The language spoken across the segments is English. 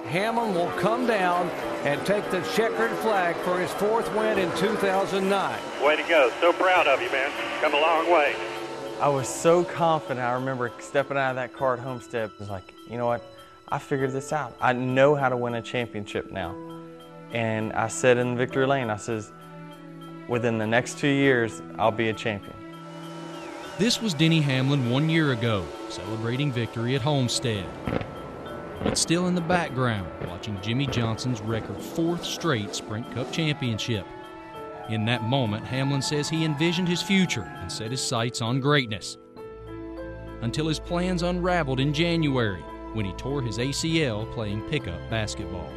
Hamlin will come down and take the checkered flag for his 4th win in 2009. Way to go. So proud of you, man. Come a long way. I was so confident. I remember stepping out of that car at Homestead. I was like, you know what? I figured this out. I know how to win a championship now. And I said in victory lane, I says, within the next 2 years, I'll be a champion. This was Denny Hamlin 1 year ago, celebrating victory at Homestead. But still in the background, watching Jimmy Johnson's record 4th straight Sprint Cup championship. In that moment, Hamlin says he envisioned his future and set his sights on greatness. Until his plans unraveled in January, when he tore his ACL playing pickup basketball.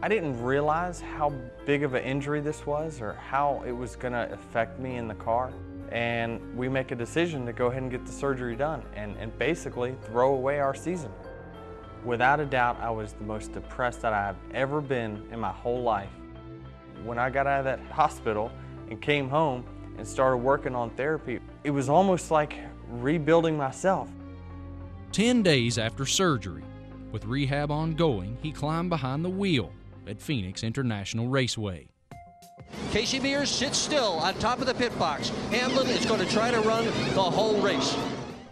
I didn't realize how big of an injury this was or how it was going to affect me in the car. And we make a decision to go ahead and get the surgery done and basically throw away our season. Without a doubt, I was the most depressed that I've ever been in my whole life. When I got out of that hospital and came home and started working on therapy, it was almost like rebuilding myself. 10 days after surgery, with rehab ongoing, he climbed behind the wheel at Phoenix International Raceway. Casey Mears sits still on top of the pit box. Hamlin is going to try to run the whole race.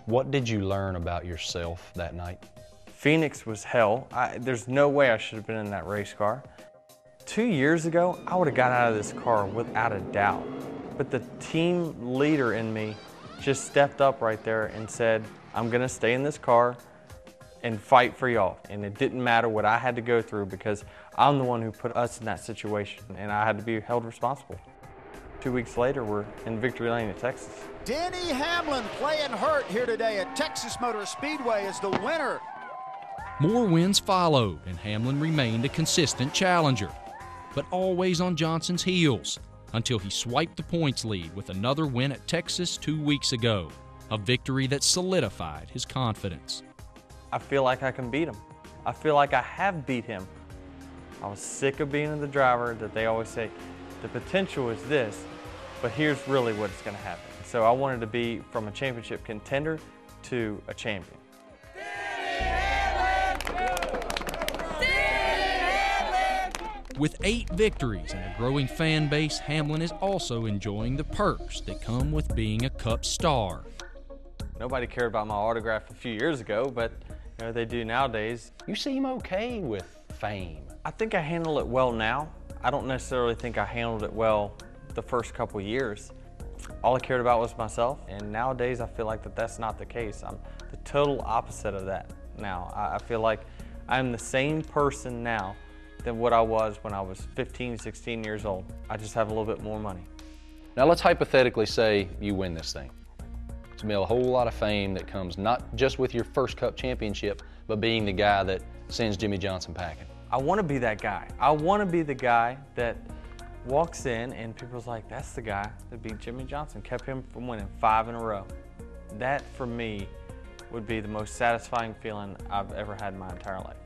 What did you learn about yourself that night? Phoenix was hell. There's no way I should have been in that race car. 2 years ago, I would have got out of this car without a doubt. But the team leader in me just stepped up right there and said, I'm going to stay in this car and fight for y'all. And it didn't matter what I had to go through because I'm the one who put us in that situation and I had to be held responsible. 2 weeks later, we're in victory lane at Texas. Denny Hamlin playing hurt here today at Texas Motor Speedway as the winner. More wins followed, and Hamlin remained a consistent challenger, but always on Johnson's heels until he swiped the points lead with another win at Texas 2 weeks ago, a victory that solidified his confidence. I feel like I can beat him. I feel like I have beat him. I was sick of being the driver that they always say, the potential is this, but here's really what's going to happen. So I wanted to be from a championship contender to a champion. With 8 victories and a growing fan base, Hamlin is also enjoying the perks that come with being a Cup star. Nobody cared about my autograph a few years ago, but you know, they do nowadays. You seem okay with fame. I think I handle it well now. I don't necessarily think I handled it well the first couple years. All I cared about was myself, and nowadays I feel like that's not the case. I'm the total opposite of that now. I feel like I'm the same person now than what I was when I was 15, 16 years old. I just have a little bit more money. Now let's hypothetically say you win this thing. It's a whole lot of fame that comes not just with your first Cup championship, but being the guy that sends Jimmy Johnson packing. I want to be that guy. I want to be the guy that walks in and people's like, that's the guy that beat Jimmy Johnson, kept him from winning 5 in a row. That, for me, would be the most satisfying feeling I've ever had in my entire life.